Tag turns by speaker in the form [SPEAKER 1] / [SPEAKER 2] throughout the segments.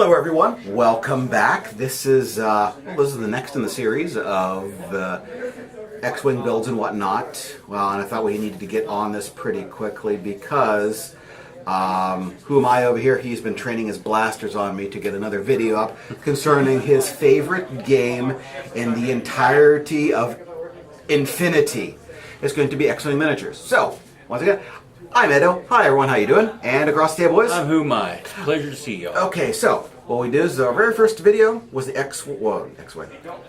[SPEAKER 1] Hello everyone, welcome back. This is the next in the series of X-Wing builds and whatnot. Well, and I thought we needed to get on this pretty quickly because HuMei over here, he's been training his blasters on me to get another video up concerning his favorite game in the entirety of Infinity. It's going to be X-Wing miniatures. So, once again, I'm Edo. Hi everyone, how you doing? And across the table is...
[SPEAKER 2] I'm HuMei. It's a pleasure to see you.
[SPEAKER 1] Okay, so what we did is our very first video was the X-Wing.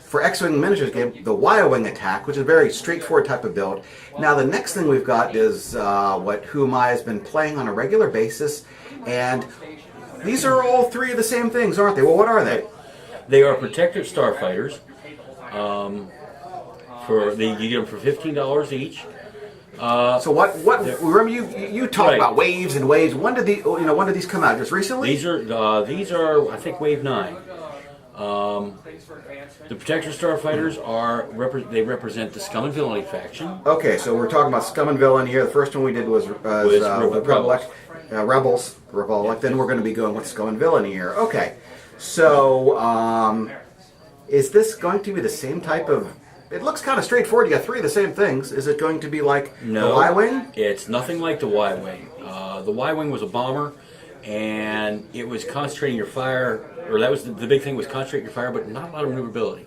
[SPEAKER 1] For X-Wing miniatures game, the Y-Wing attack, which is a very straightforward type of build. Now the next thing we've got is what HuMei has been playing on a regular basis, and these are all three of the same things, aren't they? Well, what are they?
[SPEAKER 2] They are Protectorate Starfighters. You get them for $15 each.
[SPEAKER 1] So what? Remember you talked about waves and waves. When did these come out? Just recently?
[SPEAKER 2] These are I think wave 9. The Protector Starfighters they represent the Scum and Villainy faction.
[SPEAKER 1] Okay, so we're talking about Scum and Villainy here. The first one we did was Rebels. Republic. Then we're going to be going with Scum and Villainy here. Okay, so is this going to be the same type of? It looks kind of straightforward. You got three of the the same things. Is it going to be like the Y-Wing?
[SPEAKER 2] It's nothing like the Y-Wing. The Y-Wing was a bomber, and it was concentrating your fire, or that was the big thing, was concentrating your fire, but not a lot of maneuverability.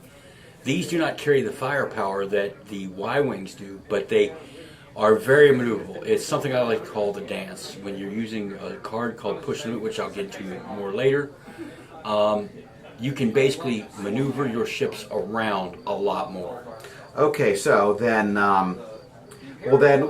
[SPEAKER 2] These do not carry the firepower that the Y-Wings do, but they are very maneuverable. It's something I like to call the dance. When you're using a card called Push Limit, which I'll get to more later, you can basically maneuver your ships around a lot more.
[SPEAKER 1] Okay, so then,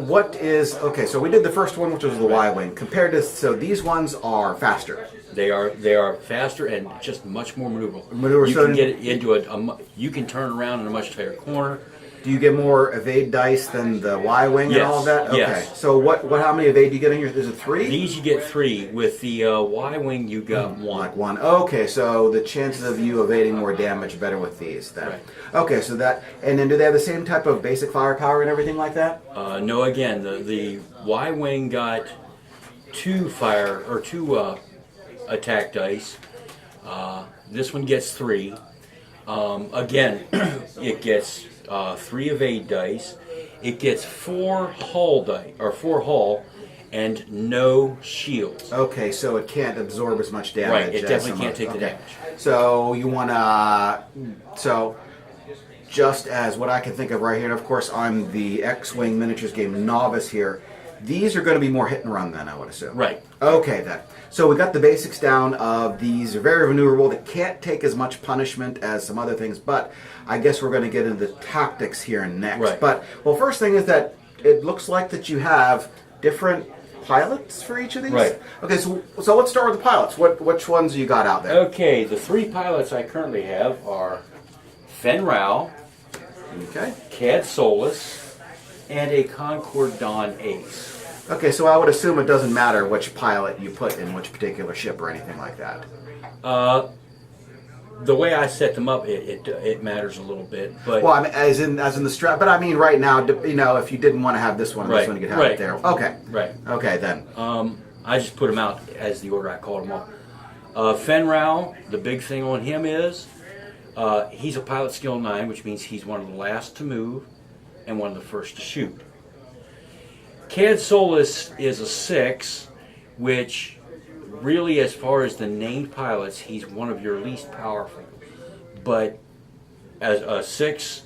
[SPEAKER 1] what is, okay, so we did the first one, which was the Y-Wing. Compared to, so these ones are faster.
[SPEAKER 2] They are faster and just much more maneuverable. You can get into you can turn around in a much tighter corner.
[SPEAKER 1] Do you get more evade dice than the Y-Wing and all of that? Okay.
[SPEAKER 2] Yes.
[SPEAKER 1] So how many evade do you get in here? Is it 3?
[SPEAKER 2] These you get 3. With the Y-Wing you got 1.
[SPEAKER 1] Like 1. Okay, so the chances of you evading more damage better with these then.
[SPEAKER 2] Right.
[SPEAKER 1] Okay, so that, and then do they have the same type of basic firepower and everything like that?
[SPEAKER 2] No, again, the Y-Wing got 2 attack dice. This one gets 3. Again, it gets 3 evade dice. It gets 4 hull and no shields.
[SPEAKER 1] Okay, so it can't absorb as much damage.
[SPEAKER 2] Right, it definitely can't take the damage.
[SPEAKER 1] So you want to, just as what I can think of right here, and of course I'm the X-Wing miniatures game novice here, these are going to be more hit and run then, I would assume.
[SPEAKER 2] Right.
[SPEAKER 1] Okay then. So we got the basics down of these are very maneuverable. They can't take as much punishment as some other things, but I guess we're going to get into the tactics here next.
[SPEAKER 2] Right.
[SPEAKER 1] But, well, first thing is that it looks like that you have different pilots for each of these?
[SPEAKER 2] Right.
[SPEAKER 1] Okay, so let's start with the pilots. Which ones you got out there?
[SPEAKER 2] Okay, the 3 pilots I currently have are Fen Rao,
[SPEAKER 1] Okay.
[SPEAKER 2] Cad Solus, and a Concord Dawn Ace.
[SPEAKER 1] Okay, so I would assume it doesn't matter which pilot you put in which particular ship or anything like that.
[SPEAKER 2] The way I set them up, it matters a little bit, but
[SPEAKER 1] well, I mean, as in the strap. But I mean, right now, if you didn't want to have this one,
[SPEAKER 2] right,
[SPEAKER 1] this one you could have it there. Okay,
[SPEAKER 2] right.
[SPEAKER 1] Okay, then.
[SPEAKER 2] I just put them out as the order I called them off. Fen Rao, the big thing on him is he's a pilot skill 9, which means he's one of the last to move and one of the first to shoot. Cad Solus is a 6, which really, as far as the named pilots, he's one of your least powerful. But as a 6,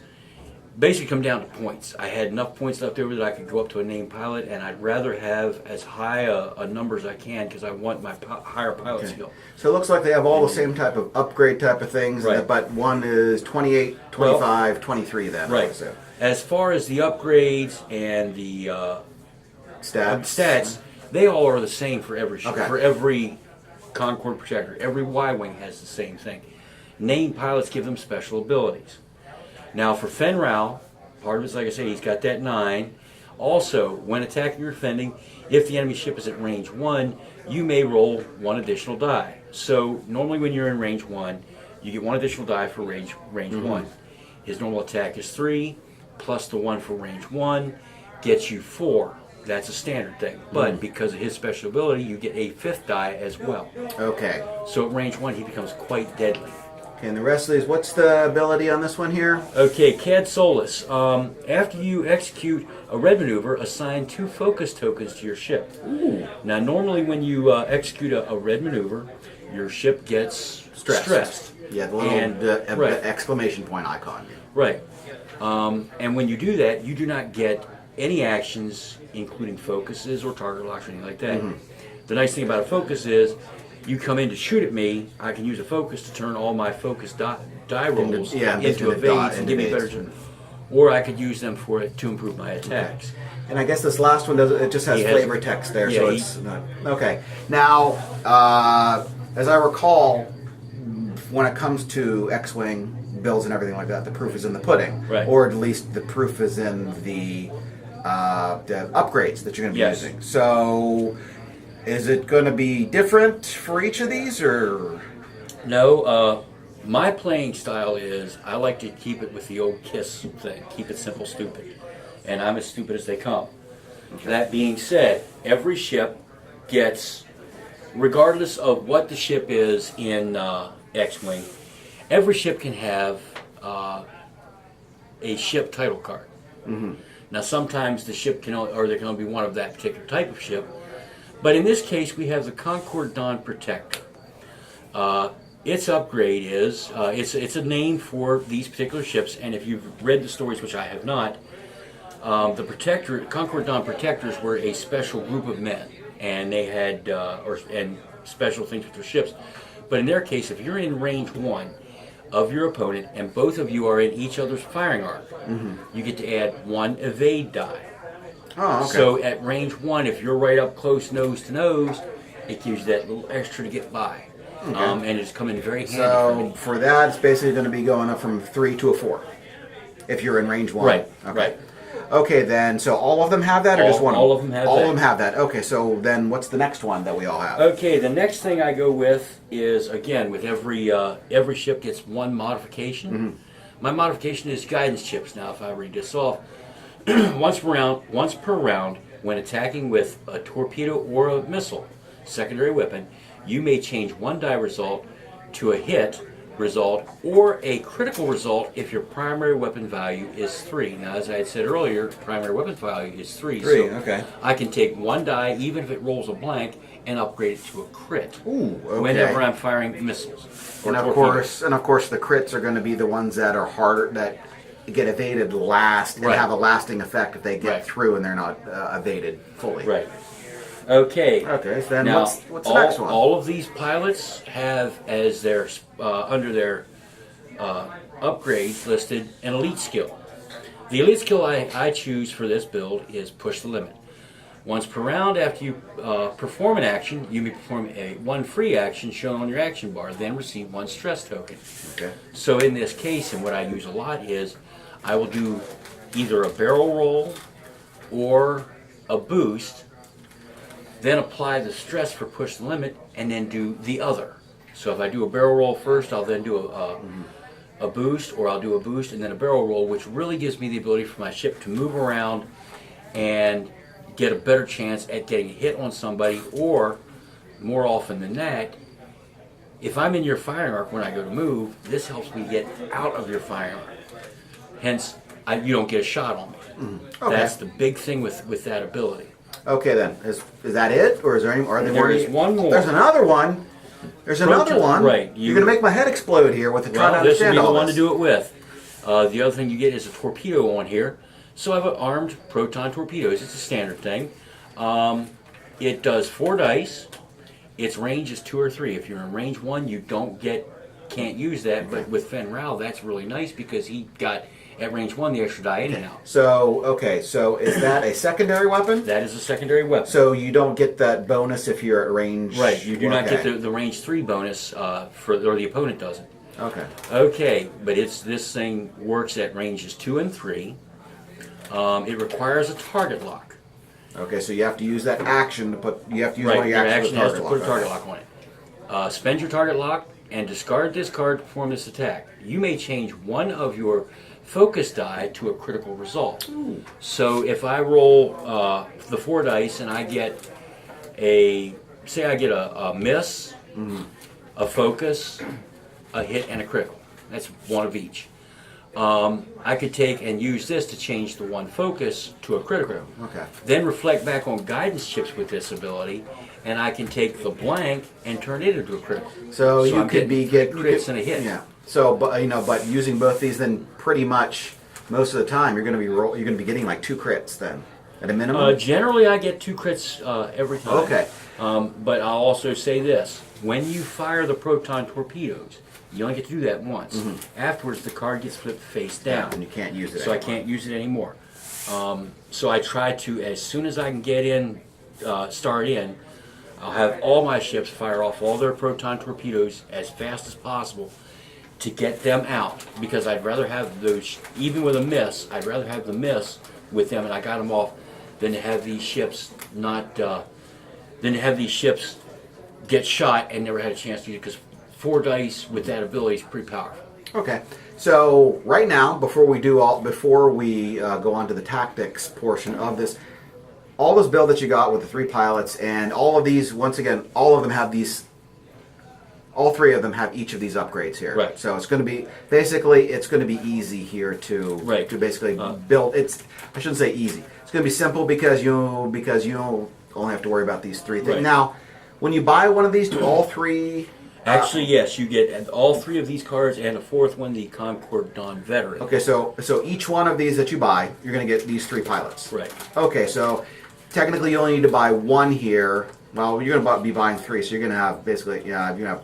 [SPEAKER 2] basically come down to points. I had enough points left over that I could go up to a named pilot, and I'd rather have as high a number as I can because I want my higher pilot skill.
[SPEAKER 1] So it looks like they have all the same type of upgrade type of things,
[SPEAKER 2] right.
[SPEAKER 1] But one is 28, 25, 23 then.
[SPEAKER 2] Right.
[SPEAKER 1] So.
[SPEAKER 2] As far as the upgrades and the
[SPEAKER 1] stats,
[SPEAKER 2] they all are the same for every ship,
[SPEAKER 1] okay.
[SPEAKER 2] For every Concord Protector. Every Y-Wing has the same thing. Named pilots give them special abilities. Now for Fen Rao, part of it's like I said, he's got that 9. Also, when attacking or defending, if the enemy ship is at range 1, you may roll 1 additional die. So normally when you're in range 1, you get 1 additional die for range 1. His normal attack is 3, plus the 1 for range 1, gets you 4. That's a standard thing. But because of his special ability, you get a 5th die as well.
[SPEAKER 1] Okay.
[SPEAKER 2] So at range 1, he becomes quite deadly.
[SPEAKER 1] Okay, and the rest of these, what's the ability on this one here?
[SPEAKER 2] Okay, Cad Solus. After you execute a red maneuver, assign 2 focus tokens to your ship.
[SPEAKER 1] Ooh.
[SPEAKER 2] Now, normally when you execute a red maneuver, your ship gets stressed.
[SPEAKER 1] Yeah, the little
[SPEAKER 2] right.
[SPEAKER 1] exclamation point icon.
[SPEAKER 2] Right. And when you do that, you do not get any actions, including focuses or target locks or anything like that. The nice thing about a focus is, you come in to shoot at me, I can use a focus to turn all my focus die rolls into evades and give me better turn. Or I could use them to improve my attacks.
[SPEAKER 1] And I guess this last one it just has flavor text there, so it's not okay. Now, as I recall, when it comes to X-wing builds and everything like that, the proof is in the pudding,
[SPEAKER 2] right.
[SPEAKER 1] Or at least the proof is in the upgrades that you're going to be using. So, is it going to be different for each of these, or
[SPEAKER 2] no? My playing style is I like to keep it with the old KISS thing, keep it simple, stupid, and I'm as stupid as they come. Okay. That being said, every ship gets, regardless of what the ship is in X-wing, every ship can have a ship title card. Now, sometimes the ship there can only be one of that particular type of ship. But in this case, we have the Concord Dawn Protector. Its upgrade is, it's a name for these particular ships, and if you've read the stories, which I have not, the Concord Dawn Protectors were a special group of men, and they had, and special things with their ships. But in their case, if you're in range 1 of your opponent, and both of you are in each other's firing arc, you get to add 1 evade die.
[SPEAKER 1] Oh, okay.
[SPEAKER 2] So at range 1, if you're right up close nose to nose, it gives you that little extra to get by. Okay. And it's coming very handy for me.
[SPEAKER 1] For that, it's basically going to be going up from 3 to a 4 if you're in range 1.
[SPEAKER 2] Right,
[SPEAKER 1] okay.
[SPEAKER 2] Right.
[SPEAKER 1] Okay, then, so all of them have that, or just one?
[SPEAKER 2] All of them have that.
[SPEAKER 1] All of them have that. Okay, so then what's the next one that we all have?
[SPEAKER 2] Okay, the next thing I go with is, again, with every ship gets 1 modification. My modification is guidance chips. Now, if I read this off, once per round, when attacking with a torpedo or a missile, secondary weapon, you may change 1 die result to a hit result or a critical result if your primary weapon value is 3. Now, as I had said earlier, primary weapon value is 3. So
[SPEAKER 1] okay.
[SPEAKER 2] I can take 1 die, even if it rolls a blank, and upgrade it to a crit.
[SPEAKER 1] Ooh, okay.
[SPEAKER 2] Whenever I'm firing missiles.
[SPEAKER 1] And of course, the crits are going to be the ones that are harder, that get evaded last and have a lasting effect if they get through and they're not evaded fully.
[SPEAKER 2] Right. Okay.
[SPEAKER 1] Okay. So then,
[SPEAKER 2] now,
[SPEAKER 1] what's the next one?
[SPEAKER 2] All of these pilots have as their under their upgrades listed an elite skill. The elite skill I choose for this build is Push the Limit. Once per round, after you perform an action, you may perform one free action shown on your action bar, then receive 1 stress token.
[SPEAKER 1] Okay.
[SPEAKER 2] So in this case, and what I use a lot is, I will do either a barrel roll or a boost, then apply the stress for Push the Limit, and then do the other. So if I do a barrel roll first, I'll then do a boost, or I'll do a boost and then a barrel roll, which really gives me the ability for my ship to move around and get a better chance at getting a hit on somebody, or more often than that, if I'm in your firing arc when I go to move, this helps me get out of your firing arc. Hence, you don't get a shot on me.
[SPEAKER 1] Okay.
[SPEAKER 2] That's the big thing with that ability.
[SPEAKER 1] Okay, then is that it, or is there any? Are there
[SPEAKER 2] There is one more.
[SPEAKER 1] There's another one. There's another one.
[SPEAKER 2] Right.
[SPEAKER 1] You're going to make my head explode here with the trying to understand all
[SPEAKER 2] this. This will be the one to do it with. The other thing you get is a torpedo on here. So I have armed proton torpedoes. It's a standard thing. It does 4 dice. Its range is 2 or 3. If you're in range 1, you can't use that. But with Fen Rao, that's really nice because he got at range 1 the extra die anyhow.
[SPEAKER 1] So is that a secondary weapon?
[SPEAKER 2] That is a secondary weapon.
[SPEAKER 1] So you don't get that bonus if you're at range.
[SPEAKER 2] Right. You do not get the range 3 bonus or the opponent doesn't.
[SPEAKER 1] Okay.
[SPEAKER 2] Okay, but this thing works at ranges 2 and 3. It requires a target lock.
[SPEAKER 1] Okay, so you have to use that action to put. You have to use one of your
[SPEAKER 2] action
[SPEAKER 1] actions
[SPEAKER 2] has to put a target lock on it. Spend your target lock. and discard this card to perform this attack. You may change one of your focus die to a critical result.
[SPEAKER 1] Ooh.
[SPEAKER 2] So if I roll the 4 dice and I get say I get a miss, a focus, a hit, and a critical. That's one of each. I could take and use this to change the 1 focus to a critical.
[SPEAKER 1] Okay.
[SPEAKER 2] Then reflect back on guidance chips with this ability, and I can take the blank and turn it into a critical.
[SPEAKER 1] So you
[SPEAKER 2] I'm
[SPEAKER 1] could
[SPEAKER 2] getting
[SPEAKER 1] get
[SPEAKER 2] crits and a hit.
[SPEAKER 1] Yeah. So, but using both these, then pretty much most of the time you're going to be getting like 2 crits then at a minimum.
[SPEAKER 2] Generally, I get 2 crits every time.
[SPEAKER 1] Okay.
[SPEAKER 2] But I'll also say this: when you fire the proton torpedoes, you only get to do that once. Afterwards, the card gets flipped face down,
[SPEAKER 1] and you can't use it.
[SPEAKER 2] so
[SPEAKER 1] anymore.
[SPEAKER 2] I can't use it anymore. So I try to, as soon as I can get in, start in, I'll have all my ships fire off all their proton torpedoes as fast as possible to get them out, because I'd rather have those, even with a miss, I'd rather have the miss with them and I got them off than to have these ships get shot and never had a chance to use it, because 4 dice with that ability is pretty powerful.
[SPEAKER 1] Okay. So right now, before we go on to the tactics portion of this, all this build that you got with the 3 pilots and all of these, once again, all of them have these. All 3 of them have each of these upgrades here.
[SPEAKER 2] Right.
[SPEAKER 1] So it's going to be basically easy here to basically build. I shouldn't say easy. It's going to be simple because you only have to worry about these 3 things.
[SPEAKER 2] Right.
[SPEAKER 1] Now, when you buy one of these, do all 3?
[SPEAKER 2] Actually, yes, you get all 3 of these cards and a 4th one, the Concord Dawn Veteran.
[SPEAKER 1] Okay, so each one of these that you buy, you're going to get these 3 pilots.
[SPEAKER 2] Right.
[SPEAKER 1] Okay, so technically you only need to buy 1 here. Well, you're going to be buying 3, so you're going to have basically you're going to have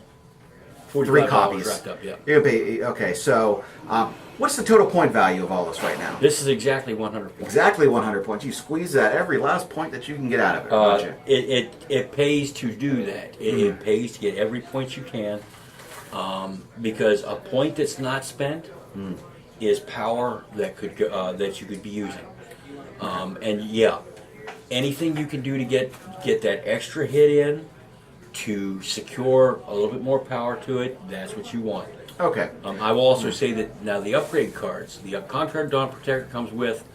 [SPEAKER 1] 3
[SPEAKER 2] $45
[SPEAKER 1] copies.
[SPEAKER 2] wrapped up, yeah.
[SPEAKER 1] You're going to pay. Okay, so what's the total point value of all this right now?
[SPEAKER 2] This is exactly 100 points.
[SPEAKER 1] Exactly 100 points. You squeeze that every last point that you can get out of it, don't you?
[SPEAKER 2] It pays to do that. It pays to get every point you can, because a point that's not spent is power that could go, that you could be using. And yeah, anything you can do to get that extra hit in to secure a little bit more power to it, that's what you want.
[SPEAKER 1] Okay.
[SPEAKER 2] I will also say that now the upgrade cards, the Conqueror Dawn Protector comes with,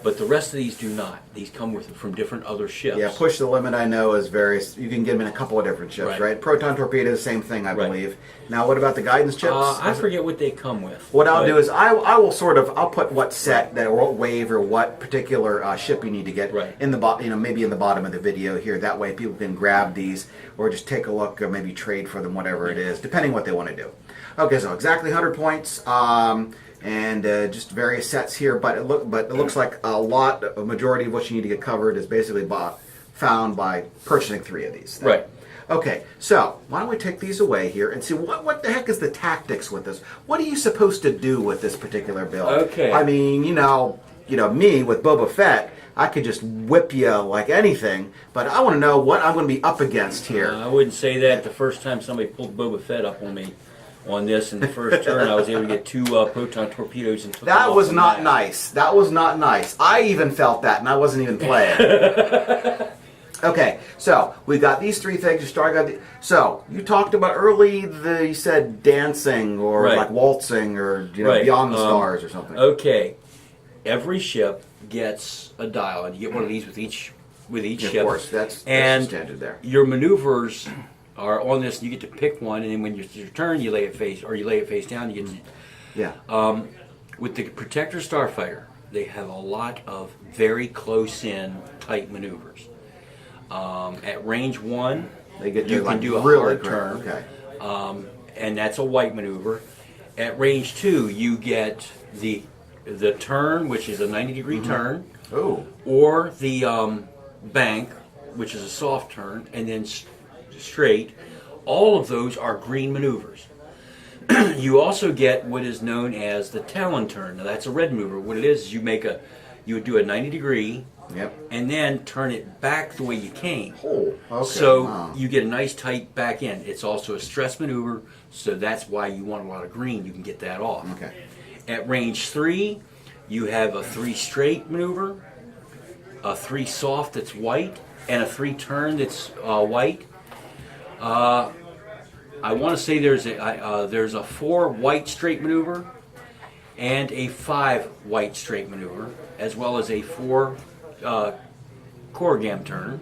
[SPEAKER 2] but the rest of these do not. These come from different other ships.
[SPEAKER 1] Yeah, Push the Limit I know is various. You can get them in a couple of different ships, right? Proton Torpedo, same thing, I believe. Now, what about the guidance chips?
[SPEAKER 2] I forget what they come with.
[SPEAKER 1] What I'll do is I will I'll put what set that or what wave or what particular ship you need to get in the maybe in the bottom of the video here. That way people can grab these or just take a look or maybe trade for them, whatever it is, depending what they want to do. Okay, so exactly 100 points. And just various sets here, but it looks like a majority of what you need to get covered is basically found by purchasing 3 of these.
[SPEAKER 2] Right.
[SPEAKER 1] Okay, so why don't we take these away here and see what the heck is the tactics with this? What are you supposed to do with this particular build?
[SPEAKER 2] Okay.
[SPEAKER 1] I mean, me with Boba Fett, I could just whip you like anything, but I want to know what I'm going to be up against here.
[SPEAKER 2] I wouldn't say that. The first time somebody pulled Boba Fett up on me on this in the first turn, I was able to get 2 proton torpedoes and took them
[SPEAKER 1] That
[SPEAKER 2] off
[SPEAKER 1] was
[SPEAKER 2] the
[SPEAKER 1] not
[SPEAKER 2] map.
[SPEAKER 1] nice. That was not nice. I even felt that, and I wasn't even playing. Okay, so we got these 3 things. So you talked about early. You said dancing or like waltzing or Beyond the Stars or something.
[SPEAKER 2] Okay, every ship gets a dial, and you get one of these with each ship.
[SPEAKER 1] Of course, that's standard there.
[SPEAKER 2] Your maneuvers are on this, and you get to pick one, and then when it's your turn, you lay it face down. You get with the Protector Starfighter, they have a lot of very close-in, tight maneuvers. At range 1, you can do a hard turn, and that's a white maneuver. At range 2, you get the turn, which is a 90-degree turn, or the bank, which is a soft turn, and then straight. All of those are green maneuvers. You also get what is known as the Talon turn. Now that's a red maneuver. What it is you would do a 90-degree, and then turn it back the way you came. So you get a nice tight back end. It's also a stress maneuver, so that's why you want a lot of green. You can get that off. At range 3, you have a 3 straight maneuver, a 3 soft that's white, and a 3 turn that's white. I want to say there's a 4 white straight maneuver and a 5 white straight maneuver, as well as a 4 Korigam turn.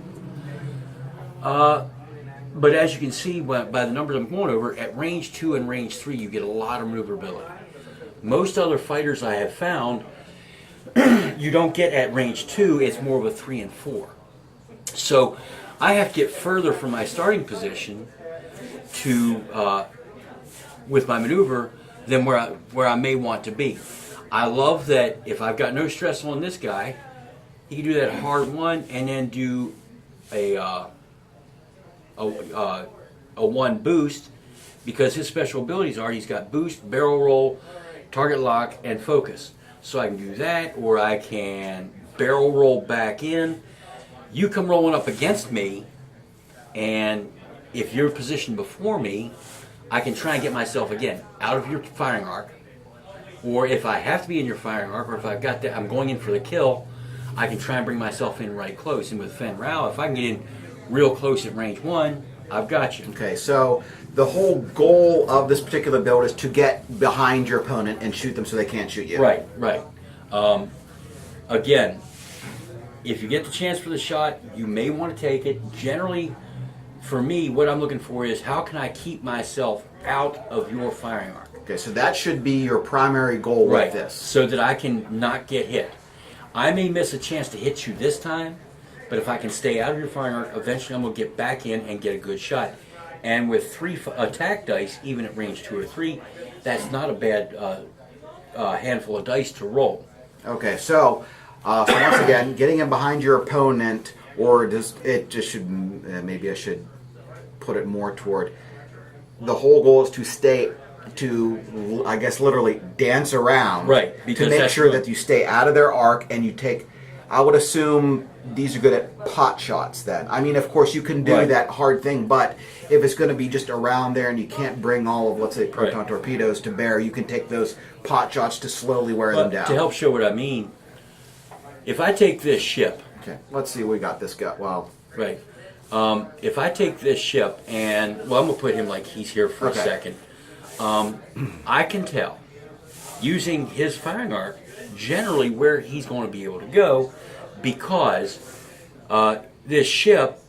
[SPEAKER 2] But as you can see by the numbers I'm going over, at range 2 and range 3 you get a lot of maneuverability. Most other fighters I have found you don't get at range 2, it's more of a 3 and 4. So I have to get further from my starting position to with my maneuver than where I may want to be. I love that if I've got no stress on this guy, he can do that hard one and then do a 1 boost, because his special abilities are he's got boost, barrel roll, target lock, and focus. So I can do that, or I can barrel roll back in. You come rolling up against me, and if you're positioned before me, I can try and get myself again out of your firing arc. Or if I have to be in your firing arc, or if I've got that, I'm going in for the kill, I can try and bring myself in right close. And with Fen Rao, if I can get in real close at range 1, I've got you.
[SPEAKER 1] Okay, so the whole goal of this particular build is to get behind your opponent and shoot them so they can't shoot you.
[SPEAKER 2] Right, right. Again, if you get the chance for the shot, you may want to take it. Generally, for me, what I'm looking for is how can I keep myself out of your firing arc?
[SPEAKER 1] Okay, so that should be your primary goal with this.
[SPEAKER 2] So that I can not get hit. I may miss a chance to hit you this time, but if I can stay out of your firing arc, eventually I'm going to get back in and get a good shot. And with 3 attack dice, even at range 2 or 3, that's not a bad handful of dice to roll.
[SPEAKER 1] Okay, so once again, getting in behind your opponent, or does it just should maybe I should put it more toward the whole goal is to stay to, I guess, literally dance around,
[SPEAKER 2] right? Because
[SPEAKER 1] to make sure that you stay out of their arc and you take. I would assume these are good at pot shots. Then, I mean, of course, you can do that hard thing, but if it's going to be just around there and you can't bring all of, let's say, proton torpedoes to bear, you can take those pot shots to slowly wear them down.
[SPEAKER 2] To help show what I mean, if I take this ship,
[SPEAKER 1] okay, let's see, we got this guy. Well,
[SPEAKER 2] right. If I take this ship and I'm gonna put him like he's here for a second. I can tell using his firing arc generally where he's going to be able to go, because this ship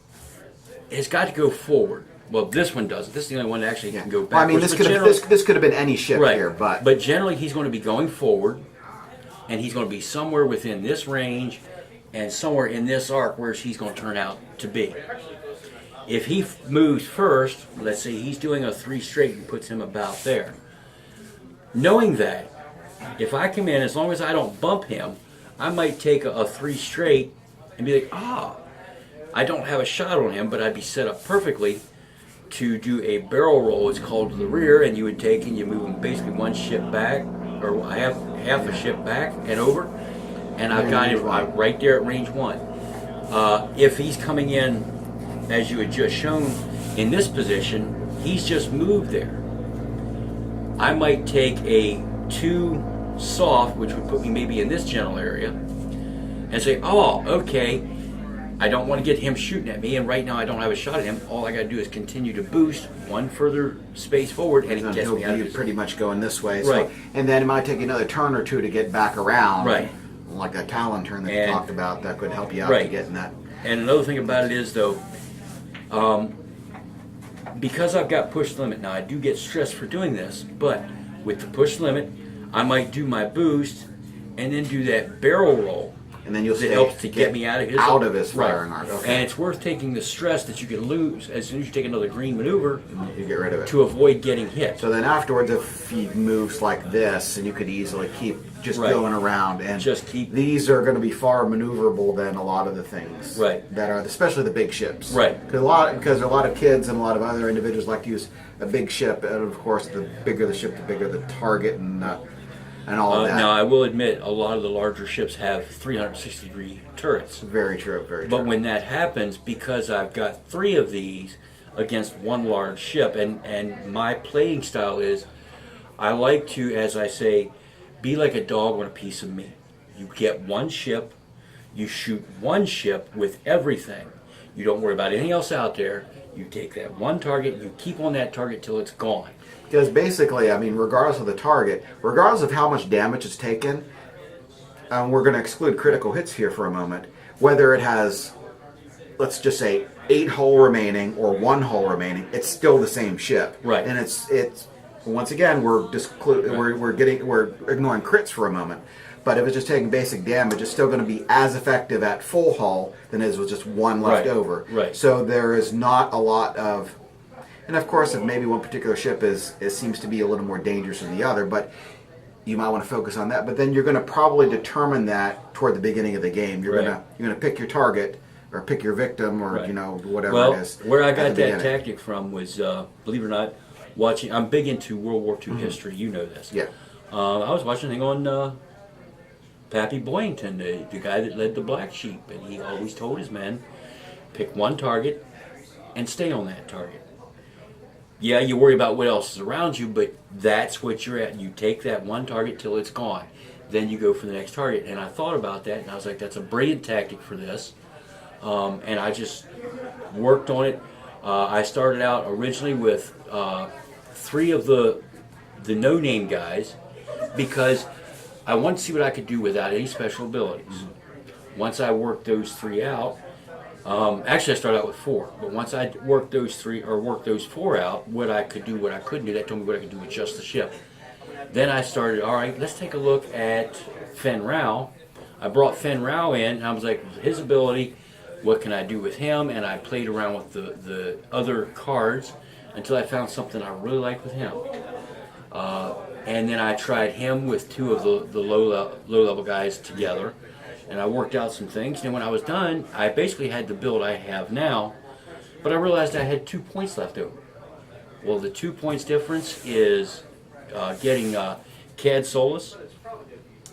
[SPEAKER 2] has got to go forward. Well, this one doesn't. This is the only one that actually can go backwards.
[SPEAKER 1] Well, I mean, this could have been any ship here,
[SPEAKER 2] but generally he's going to be going forward, and he's going to be somewhere within this range and somewhere in this arc where he's going to turn out to be. If he moves first, let's say he's doing a 3 straight and puts him about there. Knowing that, if I come in, as long as I don't bump him, I might take a 3 straight and be like, I don't have a shot on him, but I'd be set up perfectly to do a barrel roll. It's called to the rear, and you would take and you move him basically 1 ship back, or half a ship back and over, and I've got him right there at range 1. If he's coming in, as you had just shown, in this position, he's just moved there. I might take a 2 soft, which would put me maybe in this general area, and say, okay, I don't want to get him shooting at me, and right now I don't have a shot at him. All I got to do is continue to boost 1 further space forward, and it gets me out of his...
[SPEAKER 1] pretty much going this way.
[SPEAKER 2] Right.
[SPEAKER 1] So, and then it might take another turn or 2 to get back around.
[SPEAKER 2] Right.
[SPEAKER 1] Like that Talon turn that you talked about, that could help you out to get in that.
[SPEAKER 2] And another thing about it is, though, because I've got push limit now, I do get stressed for doing this, but with the push limit, I might do my boost and then do that barrel roll.
[SPEAKER 1] And then you'll
[SPEAKER 2] it helps to get me out of his
[SPEAKER 1] firing arc. Okay.
[SPEAKER 2] And it's worth taking the stress that you can lose as soon as you take another green maneuver.
[SPEAKER 1] You get rid of it
[SPEAKER 2] to avoid getting hit.
[SPEAKER 1] So then afterwards, if he moves like this, and you could easily keep just going around, and
[SPEAKER 2] just keep.
[SPEAKER 1] These are going to be far maneuverable than a lot of the things that are, especially the big ships.
[SPEAKER 2] Right.
[SPEAKER 1] Because a lot of kids and a lot of other individuals like to use a big ship, and of course, the bigger the ship, the bigger the target, and all of that.
[SPEAKER 2] Now, I will admit, a lot of the larger ships have 360-degree turrets.
[SPEAKER 1] Very true, very true.
[SPEAKER 2] But when that happens, because I've got 3 of these against 1 large ship, and my playing style is, I like to, as I say, be like a dog on a piece of meat. You get 1 ship, you shoot 1 ship with everything. You don't worry about anything else out there. You take that one target, you keep on that target till it's gone.
[SPEAKER 1] Because basically, I mean, regardless of the target, regardless of how much damage is taken, we're going to exclude critical hits here for a moment. Whether it has, let's just say, 8 hull remaining or 1 hull remaining, it's still the same ship.
[SPEAKER 2] Right.
[SPEAKER 1] And it's once again we're ignoring crits for a moment. But if it's just taking basic damage, it's still going to be as effective at full hull than it is with just 1 left over.
[SPEAKER 2] Right.
[SPEAKER 1] So there is not a lot of, and of course, if maybe one particular ship seems to be a little more dangerous than the other, but you might want to focus on that. But then you're going to probably determine that toward the beginning of the game. You're gonna pick your target or pick your victim or whatever it is.
[SPEAKER 2] Where I got that tactic from was, believe it or not, watching. I'm big into World War II history. You know this.
[SPEAKER 1] Yeah.
[SPEAKER 2] I was watching a thing on Pappy Boyington, the guy that led the Black Sheep, and he always told his men, pick one target and stay on that target. Yeah, you worry about what else is around you, but that's what you're at. You take that one target till it's gone. Then you go for the next target. And I thought about that, and I was like, that's a brilliant tactic for this. And I just worked on it. I started out originally with 3 of the no-name guys because I wanted to see what I could do without any special abilities. Once I worked those 3 out, actually I started out with 4, but once I worked those 4 out, what I could do, what I couldn't do, that told me what I could do with just the ship. Then I started, all right, let's take a look at Fen Rao. I brought Fen Rao in, and I was like, his ability, what can I do with him? And I played around with the other cards until I found something I really liked with him. And then I tried him with 2 of the low-level guys together. And I worked out some things. And when I was done, I basically had the build I have now. But I realized I had 2 points left over. Well, the 2 points difference is getting Cad Solus.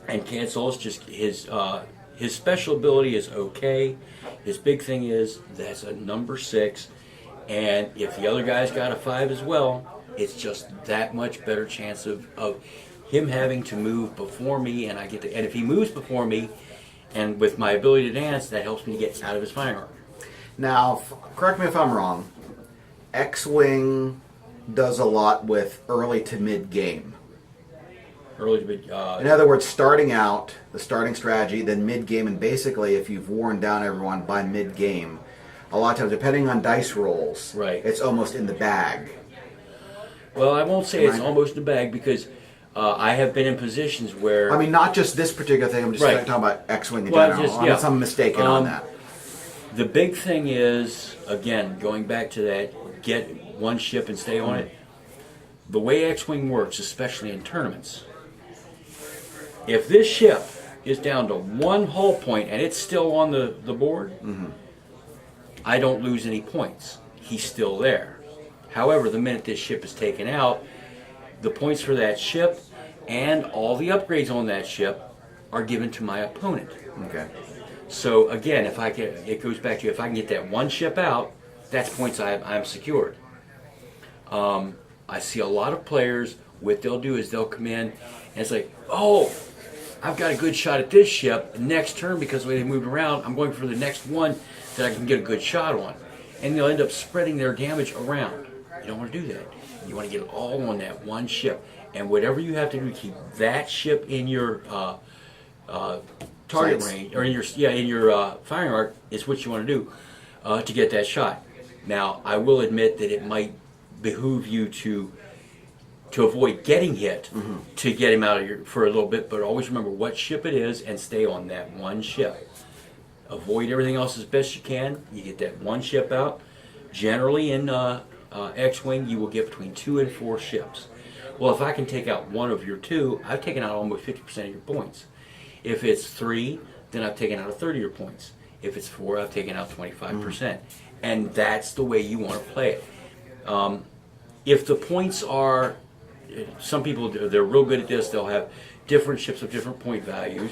[SPEAKER 2] And Cad Solus, just his special ability is okay. His big thing is that's a number 6. And if the other guy's got a 5 as well, it's just that much better chance of him having to move before me, and and if he moves before me, and with my ability to dance, that helps me to get out of his firing arc.
[SPEAKER 1] Now, correct me if I'm wrong, X-Wing does a lot with early to mid-game.
[SPEAKER 2] Early to mid...
[SPEAKER 1] in other words, starting out, the starting strategy, then mid-game, and basically if you've worn down everyone by mid-game, a lot of times, depending on dice rolls, it's almost in the bag.
[SPEAKER 2] Well, I won't say it's almost in the bag because I have been in positions where...
[SPEAKER 1] I mean, not just this particular thing, I'm just talking about X-Wing in general. Unless I'm mistaken on that.
[SPEAKER 2] The big thing is, again, going back to that, get one ship and stay on it. The way X-Wing works, especially in tournaments, if this ship is down to 1 hull point and it's still on the board, I don't lose any points. He's still there. However, the minute this ship is taken out, the points for that ship and all the upgrades on that ship are given to my opponent.
[SPEAKER 1] Okay.
[SPEAKER 2] So again, it goes back to if I can get that one ship out, that's points I'm secured. I see a lot of players, what they'll do is they'll come in and it's like, oh, I've got a good shot at this ship. Next turn, because the way they moved around, I'm going for the next one that I can get a good shot on. And they'll end up spreading their damage around. You don't want to do that. You want to get it all on that one ship. And whatever you have to do to keep that ship in your target range, or in your firing arc, is what you want to do to get that shot. Now, I will admit that it might behoove you to avoid getting hit, to get him out of for a little bit, but always remember what ship it is and stay on that one ship. Avoid everything else as best you can. You get that one ship out. Generally in X-Wing, you will get between 2 and 4 ships. Well, if I can take out one of your 2, I've taken out almost 50% of your points. If it's 3, then I've taken out a third of your points. If it's 4, I've taken out 25%. And that's the way you want to play it. If the points are, some people, they're real good at this, they'll have different ships of different point values,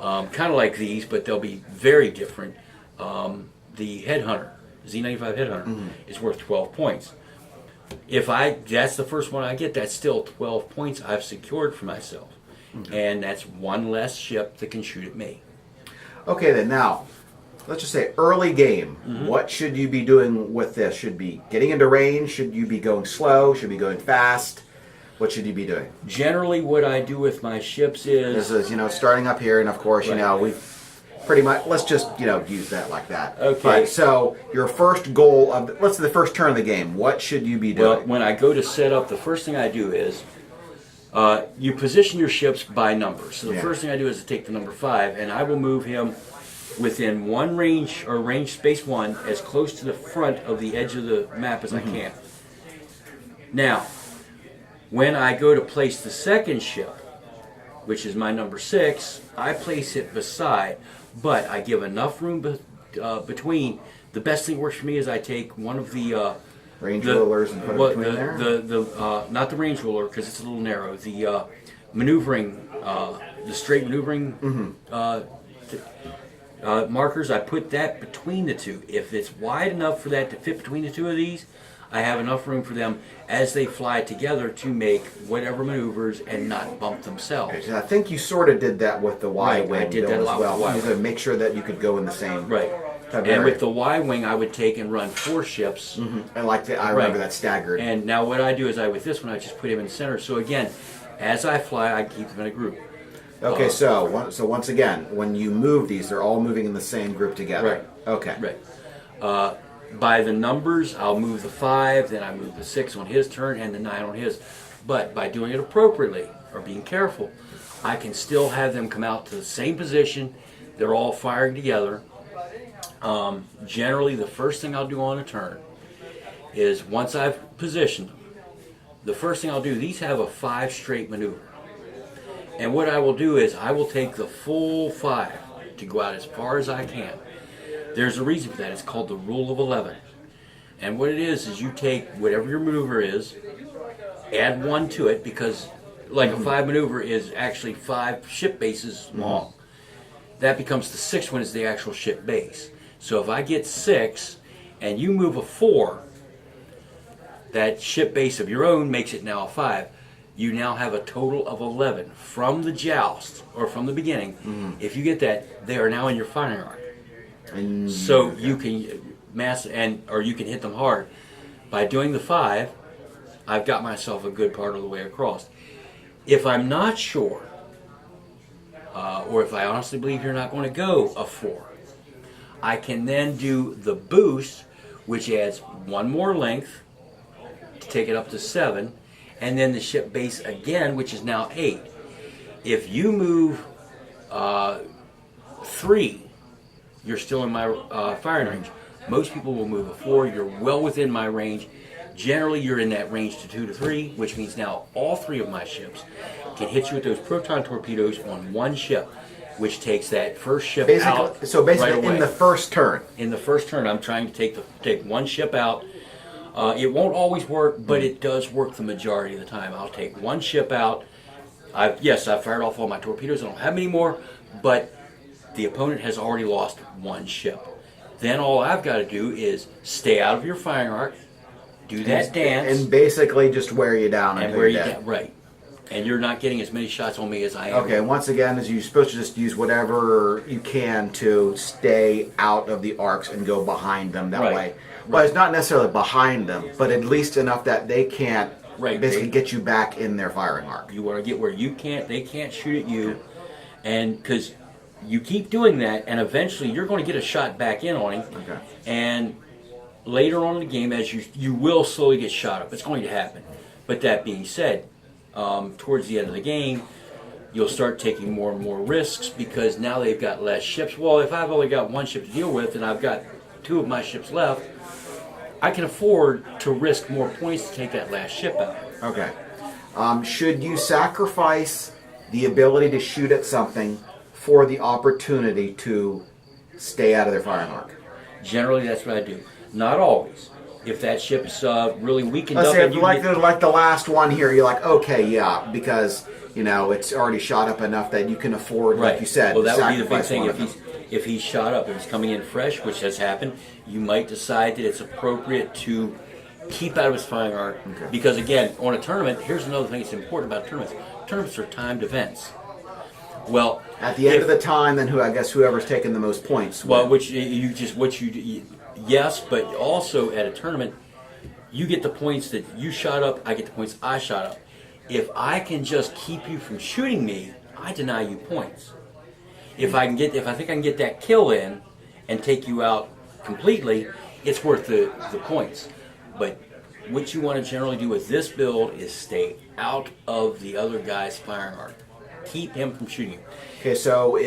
[SPEAKER 2] kind of like these, but they'll be very different. The Headhunter, Z95 Headhunter, is worth 12 points. If that's the first one I get, that's still 12 points I've secured for myself. And that's one less ship that can shoot at me.
[SPEAKER 1] Okay then, now, let's just say early game, what should you be doing with this? Should be getting into range? Should you be going slow? Should you be going fast? What should you be doing?
[SPEAKER 2] Generally, what I do with my ships is...
[SPEAKER 1] This is, starting up here, and of course, we pretty much, let's just, use that like that.
[SPEAKER 2] Okay.
[SPEAKER 1] But, so, your first goal of, let's say the first turn of the game, what should you be doing?
[SPEAKER 2] Well, when I go to set up, the first thing I do is, you position your ships by numbers. So the first thing I do is to take the number 5, and I will move him within one range, or range space 1, as close to the front of the edge of the map as I can. Now, when I go to place the second ship, which is my number 6, I place it beside, but I give enough room between. The best thing that works for me is I take one of the
[SPEAKER 1] range rulers and put it between there?
[SPEAKER 2] Not the range ruler, because it's a little narrow. The maneuvering, the straight maneuvering markers, I put that between the two. If it's wide enough for that to fit between the two of these, I have enough room for them as they fly together to make whatever maneuvers and not bump themselves.
[SPEAKER 1] Okay, so I think you sort of did that with the Y-wing
[SPEAKER 2] I did that a lot
[SPEAKER 1] as
[SPEAKER 2] with the
[SPEAKER 1] well. You
[SPEAKER 2] Y-wing.
[SPEAKER 1] to make sure that you could go in the same
[SPEAKER 2] Right.
[SPEAKER 1] type of
[SPEAKER 2] And
[SPEAKER 1] area.
[SPEAKER 2] with the Y-wing, I would take and run 4 ships.
[SPEAKER 1] I like that. I remember that staggered.
[SPEAKER 2] And now what I do is with this one, I just put him in the center. So again, as I fly, I keep them in a group.
[SPEAKER 1] Okay, so once again, when you move these, they're all moving in the same group together.
[SPEAKER 2] Right.
[SPEAKER 1] Okay.
[SPEAKER 2] Right. By the numbers, I'll move the 5, then I move the 6 on his turn, and the 9 on his. But by doing it appropriately, or being careful, I can still have them come out to the same position. They're all firing together. Generally, the first thing I'll do on a turn is, once I've positioned them, the first thing I'll do, these have a 5 straight maneuver. And what I will do is I will take the full 5 to go out as far as I can. There's a reason for that. It's called the rule of 11. And what it is you take whatever your maneuver is, add 1 to it, because like a 5 maneuver is actually 5 ship bases long. That becomes the 6th one is the actual ship base. So if I get 6 and you move a 4, that ship base of your own makes it now a 5. You now have a total of 11 from the joust, or from the beginning. If you get that, they are now in your firing arc.
[SPEAKER 1] And
[SPEAKER 2] So you can or you can hit them hard. By doing the 5, I've got myself a good part of the way across. If I'm not sure, or if I honestly believe you're not going to go a 4, I can then do the boost, which adds 1 more length to take it up to 7, and then the ship base again, which is now 8. If you move 3, you're still in my firing range. Most people will move a 4. You're well within my range. Generally, you're in that range to 2 to 3, which means now all 3 of my ships can hit you with those proton torpedoes on 1 ship, which takes that first ship out.
[SPEAKER 1] So basically,
[SPEAKER 2] right away.
[SPEAKER 1] in the first turn.
[SPEAKER 2] In the first turn, I'm trying to take 1 ship out. It won't always work, but it does work the majority of the time. I'll take 1 ship out. I've fired off all my torpedoes. I don't have many more, but the opponent has already lost 1 ship. Then all I've got to do is stay out of your firing arc, do that dance,
[SPEAKER 1] And basically just wear you down.
[SPEAKER 2] and where you get right. And you're not getting as many shots on me as I am.
[SPEAKER 1] Okay, once again, you're supposed to just use whatever you can to stay out of the arcs and go behind them that way. Well, it's not necessarily behind them, but at least enough that they can't basically get you back in their firing arc.
[SPEAKER 2] You want to get where they can't shoot at you, and because you keep doing that, and eventually you're going to get a shot back in on him.
[SPEAKER 1] Okay.
[SPEAKER 2] And later on in the game, as you will slowly get shot up. It's going to happen. But that being said, towards the end of the game, you'll start taking more and more risks, because now they've got less ships. Well, if I've only got 1 ship to deal with and I've got 2 of my ships left, I can afford to risk more points to take that last ship out.
[SPEAKER 1] Okay. Should you sacrifice the ability to shoot at something for the opportunity to stay out of their firing arc?
[SPEAKER 2] Generally, that's what I do. Not always. If that ship's really weakened
[SPEAKER 1] Let's
[SPEAKER 2] up,
[SPEAKER 1] say
[SPEAKER 2] and you
[SPEAKER 1] like the last one here, you're like, okay, yeah, because it's already shot up enough that you can afford, like you said.
[SPEAKER 2] Well, that would be the big
[SPEAKER 1] sacrifice
[SPEAKER 2] thing.
[SPEAKER 1] one of them.
[SPEAKER 2] If he's shot up, if he's coming in fresh, which has happened, you might decide that it's appropriate to keep out of his firing arc.
[SPEAKER 1] Okay.
[SPEAKER 2] Because again, on a tournament, here's another thing that's important about tournaments. Tournaments are timed events. Well,
[SPEAKER 1] At the end of the time, then whoever's taken the most points.
[SPEAKER 2] Well, yes, but also at a tournament, you get the points that you shot up. I get the points I shot up. If I can just keep you from shooting me, I deny you points. If I think I can get that kill in and take you out completely, it's worth the points. But what you want to generally do with this build is stay out of the other guy's firing arc. Keep him from shooting you.
[SPEAKER 1] Okay, so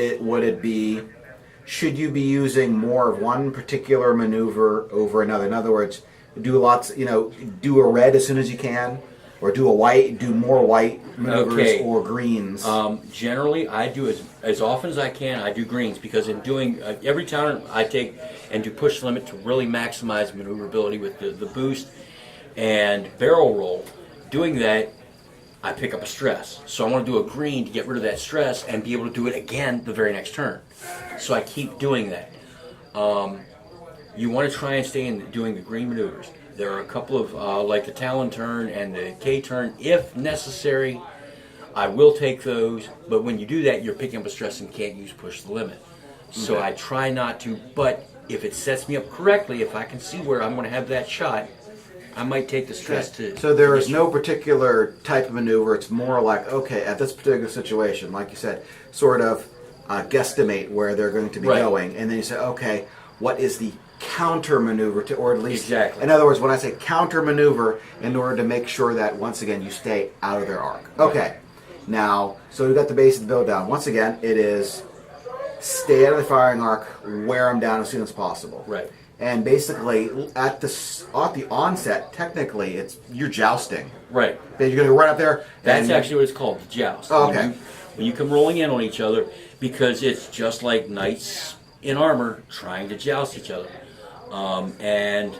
[SPEAKER 1] should you be using more of one particular maneuver over another? In other words, do a red as soon as you can, or do more white maneuvers or greens?
[SPEAKER 2] Generally, I do as often as I can. I do greens because in doing every tournament I take and do push limit to really maximize maneuverability with the boost and barrel roll. Doing that, I pick up a stress. So I want to do a green to get rid of that stress and be able to do it again the very next turn. So I keep doing that. You want to try and stay in doing the green maneuvers. There are a couple of, like the Talon turn and the K turn, if necessary, I will take those. But when you do that, you're picking up a stress and can't use push the limit. So I try not to, but if it sets me up correctly, if I can see where I'm going to have that shot, I might take the stress to...
[SPEAKER 1] So there is no particular type of maneuver. It's more like, okay, at this particular situation, like you said, sort of guesstimate where they're going to be going. And then you say, okay, what is the counter maneuver to, or at least...
[SPEAKER 2] Exactly.
[SPEAKER 1] In other words, when I say counter maneuver, in order to make sure that, once again, you stay out of their arc. Okay. Now, so we've got the base of the build down. Once again, it is stay out of the firing arc, wear them down as soon as possible.
[SPEAKER 2] Right.
[SPEAKER 1] And basically, at the onset, technically, you're jousting.
[SPEAKER 2] Right.
[SPEAKER 1] You're going to run up there.
[SPEAKER 2] That's actually what it's called, the joust.
[SPEAKER 1] Oh, okay.
[SPEAKER 2] When you come rolling in on each other, because it's just like knights in armor trying to joust each other. And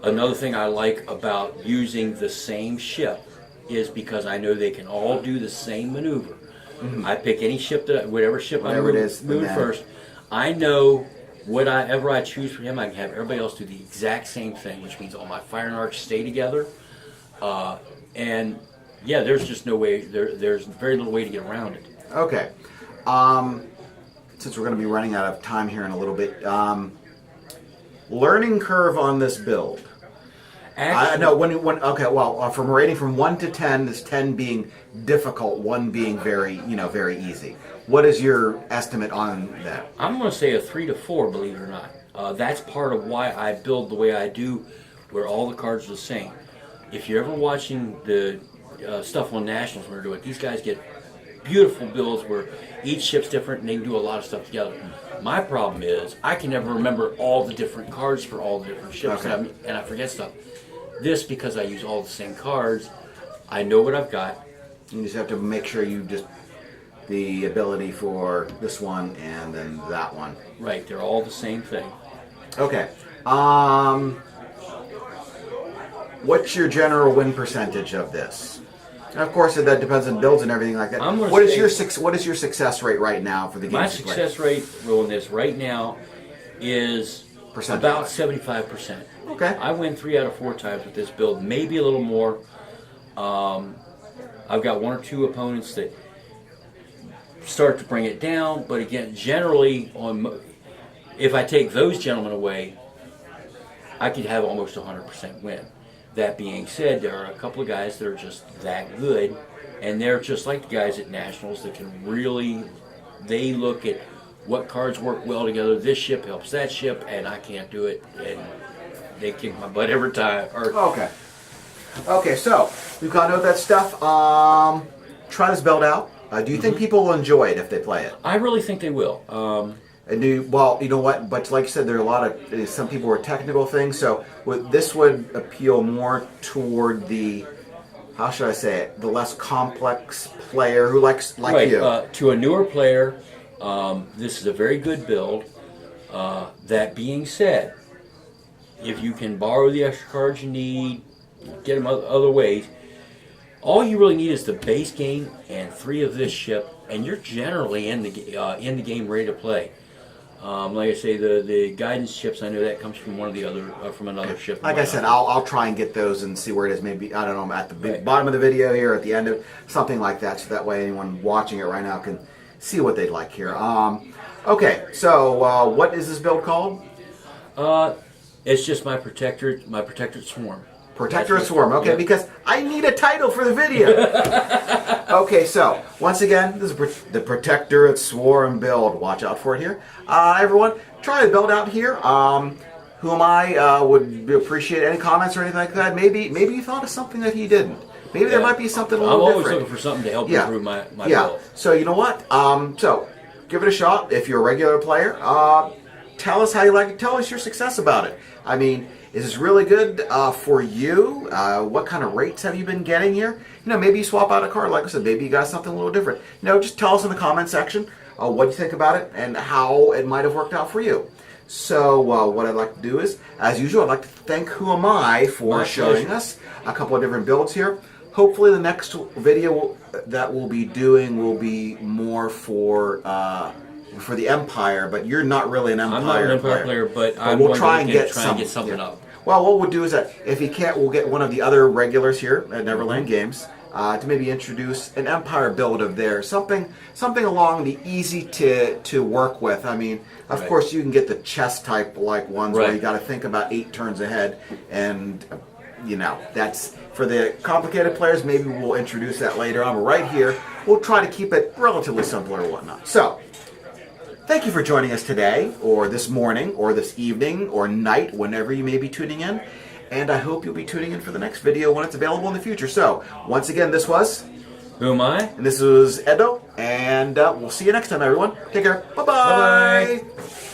[SPEAKER 2] another thing I like about using the same ship is because I know they can all do the same maneuver. Mm-hmm. I pick any ship whatever it is, move first. I know whatever I choose for him, I can have everybody else do the exact same thing, which means all my firing arcs stay together. And yeah, there's just no way. There's very little way to get around it.
[SPEAKER 1] Okay. Since we're going to be running out of time here in a little bit, learning curve on this build. From a rating from 1 to 10, this 10 being difficult, 1 being very easy. What is your estimate on that? I'm
[SPEAKER 2] going to say a 3 to 4, believe it or not. That's part of why I build the way I do, where all the cards are the same. If you're ever watching the stuff on Nationals when we're doing it, these guys get beautiful builds where each ship's different and they can do a lot of stuff together. My problem is I can never remember all the different cards for all the different ships, and I forget stuff. This, because I use all the same cards, I know what I've got.
[SPEAKER 1] You just have to make sure you just the ability for this one and then that one.
[SPEAKER 2] Right, they're all the same thing.
[SPEAKER 1] Okay. What's your general win percentage of this? Of course, that depends on builds and everything like that. What is your success rate right now for the game?
[SPEAKER 2] My success rate on this right now is about 75%.
[SPEAKER 1] Okay.
[SPEAKER 2] I win 3 out of 4 times with this build, maybe a little more. I've got 1 or 2 opponents that start to bring it down, but again, generally, if I take those gentlemen away, I could have almost 100% win. That being said, there are a couple of guys that are just that good, and they're just like the guys at Nationals that can really, they look at what cards work well together. This ship helps that ship, and I can't do it, and they kick my butt every time.
[SPEAKER 1] Okay, so we've got to know that stuff. Try this build out. Do you think people will enjoy it if they play it?
[SPEAKER 2] I really think they will.
[SPEAKER 1] Well, you know what? But like you said, there are a lot of some people are technical things. So this would appeal more toward the, how should I say it, the less complex player who likes you.
[SPEAKER 2] To a newer player, this is a very good build. That being said, if you can borrow the extra cards you need, get them other ways. All you really need is the base game and 3 of this ship, and you're generally in the game ready to play. Like I say, the guidance chips, I know that comes from from another ship.
[SPEAKER 1] Like I said, I'll try and get those and see where it is. Maybe, I don't know, at the bottom of the video here, at the end of something like that, so that way anyone watching it right now can see what they'd like here. Okay, so what is this build called?
[SPEAKER 2] It's just my Protectorate Swarm.
[SPEAKER 1] Protectorate Swarm. Okay,
[SPEAKER 2] Yep.
[SPEAKER 1] because I need a title for the video. Okay, so once again, this is the Protectorate Swarm build. Watch out for it here. Everyone, try to build out here. HuMei would appreciate any comments or anything like that. Maybe you thought of something that he didn't. Maybe there might be something a little
[SPEAKER 2] I'm always
[SPEAKER 1] different.
[SPEAKER 2] looking for something to help improve my
[SPEAKER 1] Yeah.
[SPEAKER 2] build.
[SPEAKER 1] So you know what? So give it a shot. If you're a regular player, tell us how you like it. Tell us your success about it. I mean, is this really good for you? What kind of rates have you been getting here? You know, maybe you swap out a card. Like I said, maybe you got something a little different. You know, just tell us in the comment section what you think about it and how it might have worked out for you. So what I'd like to do is, as usual, I'd like to thank HuMei for showing us a couple of different builds here. Hopefully the next video that we'll be doing will be more for the Empire, but you're not really an Empire player.
[SPEAKER 2] I'm not an Empire player, but
[SPEAKER 1] we'll try and get
[SPEAKER 2] something up.
[SPEAKER 1] Well, what we'll do is that if he can't, we'll get one of the other regulars here at Neverland Games to maybe introduce an Empire build of theirs, something along the easy to work with. I mean, of course, you can get the chess type like ones where you got to think about 8 turns ahead, and you know that's for the complicated players. Maybe we'll introduce that later on. But right here, we'll try to keep it relatively simple or whatnot. So. Thank you for joining us today, or this morning, or this evening, or night, whenever you may be tuning in. And I hope you'll be tuning in for the next video when it's available in the future. So, once again, this was
[SPEAKER 2] HuMei.
[SPEAKER 1] And this was Edo. And we'll see you next time, everyone. Take care. Bye-bye.
[SPEAKER 2] Bye-bye.